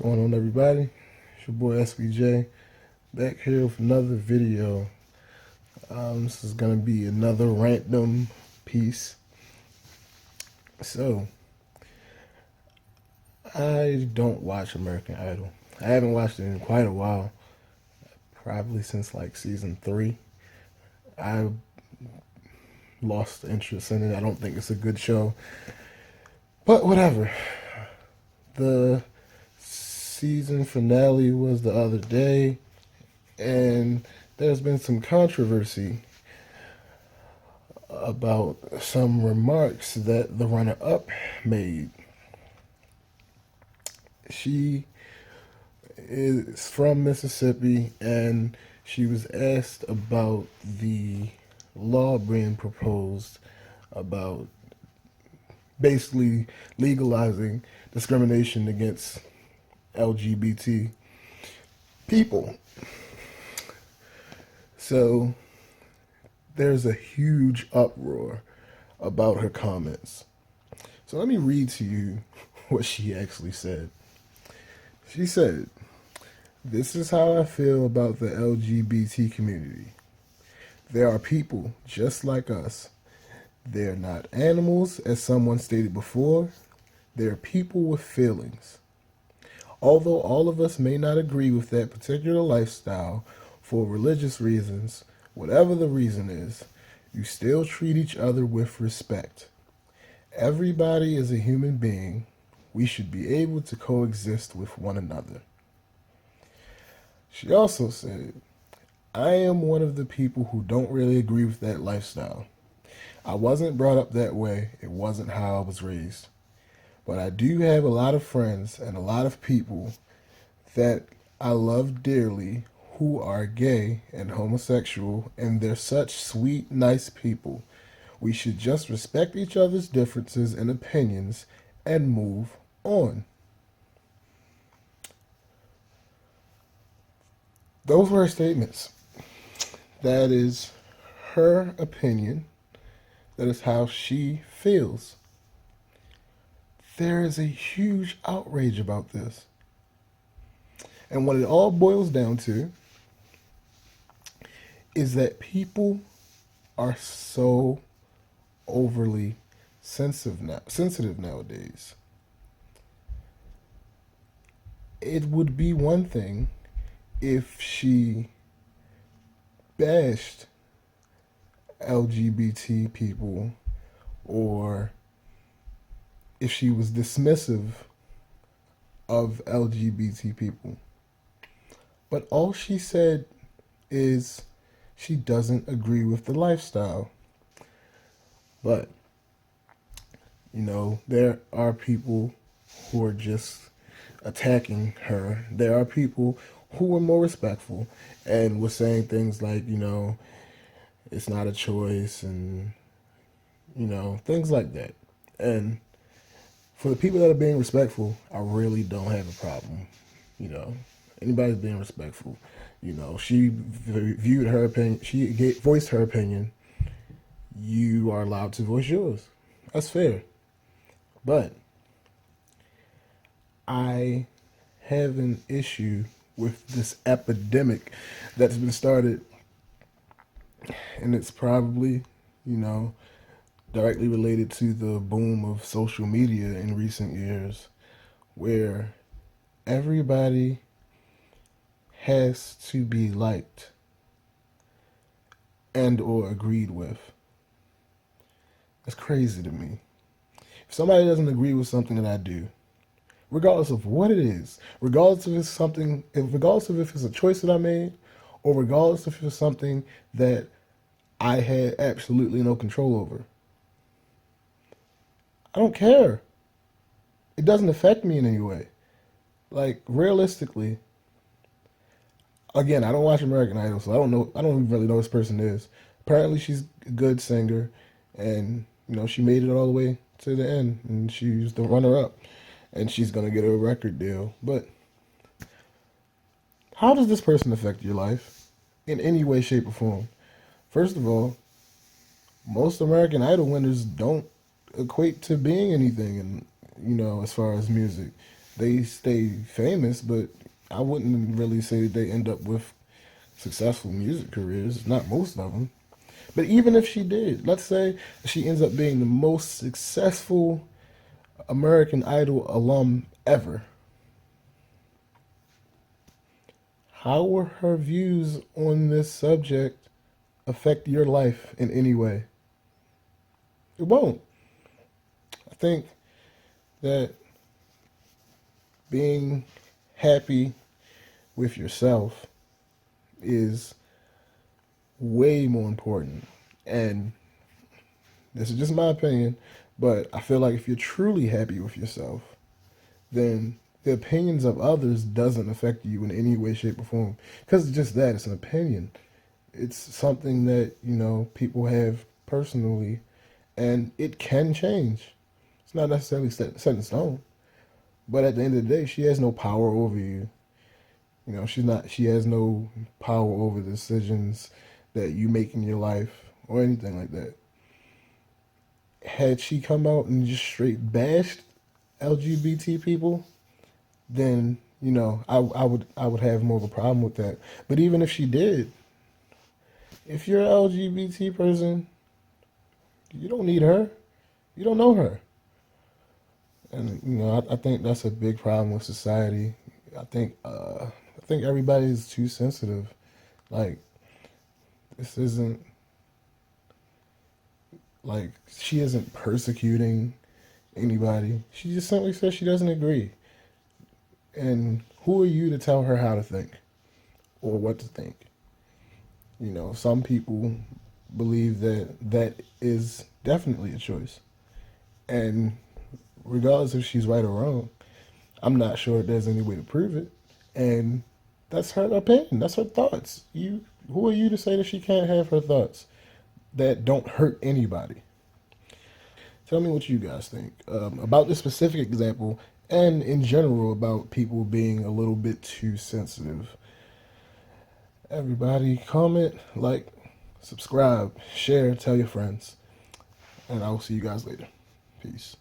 Going on, everybody? It's your boy SBJ back here with another video. This is gonna be another RanTdom piece. So, I don't watch American Idol. I haven't watched it in quite a while, probably since like season 3. I lost interest in it. I don't think it's a good show, but whatever. The season finale was the other day, and there's been some controversy about some remarks that the runner-up made. She is from Mississippi, and she was asked about the law being proposed about basically legalizing discrimination against LGBT people. So there's a huge uproar about her comments. So let me read to you what she actually said. She said, "This is how I feel about the LGBT community. There are people just like us. They're not animals, as someone stated before. They're people with feelings. Although all of us may not agree with that particular lifestyle for religious reasons, whatever the reason is, you still treat each other with respect. Everybody is a human being. We should be able to coexist with one another." She also said, "I am one of the people who don't really agree with that lifestyle. I wasn't brought up that way. It wasn't how I was raised. But I do have a lot of friends and a lot of people that I love dearly who are gay and homosexual, and they're such sweet, nice people. We should just respect each other's differences and opinions and move on." Those were her statements. That is her opinion. That is how she feels. There is a huge outrage about this. And what it all boils down to is that people are so overly sensitive nowadays. It would be one thing if she bashed LGBT people, or if she was dismissive of LGBT people. But all she said is she doesn't agree with the lifestyle. But, there are people who are just attacking her. There are people who were more respectful and were saying things like, it's not a choice, and, things like that. And for the people that are being respectful, I really don't have a problem. Anybody's being respectful. She viewed her opinion. She voiced her opinion. You are allowed to voice yours. That's fair. But I have an issue with this epidemic that's been started, and it's probably, directly related to the boom of social media in recent years, where everybody has to be liked and or agreed with. It's crazy to me. If somebody doesn't agree with something that I do, regardless of what it is, regardless of if it's a choice that I made, or regardless if it's something that I had absolutely no control over, I don't care. It doesn't affect me in any way. Like, realistically, again, I don't watch American Idol, so I don't even really know who this person is. Apparently she's a good singer, and she made it all the way to the end, and she's the runner-up, and she's gonna get a record deal. But how does this person affect your life in any way, shape, or form? First of all, most American Idol winners don't equate to being anything, and as far as music, they stay famous, but I wouldn't really say that they end up with successful music careers. Not most of them. But even if she did, let's say she ends up being the most successful American Idol alum ever. How will her views on this subject affect your life in any way? It won't. I think that being happy with yourself is way more important. And this is just my opinion, but I feel like if you're truly happy with yourself, then the opinions of others doesn't affect you in any way, shape, or form. Because it's just that, it's an opinion. It's something that, people have personally, and it can change. It's not necessarily set in stone. But at the end of the day, she has no power over you. She has no power over the decisions that you make in your life or anything like that. Had she come out and just straight bashed LGBT people, then I would have more of a problem with that. But even if she did, if you're an LGBT person, you don't need her. You don't know her, and I think that's a big problem with society. I think everybody's too sensitive. Like, this isn't like she isn't persecuting anybody. She just simply says she doesn't agree. And who are you to tell her how to think or what to think? Some people believe that that is definitely a choice. And regardless if she's right or wrong, I'm not sure if there's any way to prove it. And that's her opinion. That's her thoughts. Who are you to say that she can't have her thoughts that don't hurt anybody? Tell me what you guys think about this specific example and in general about people being a little bit too sensitive. Everybody comment, like, subscribe, share, tell your friends, and I will see you guys later. Peace.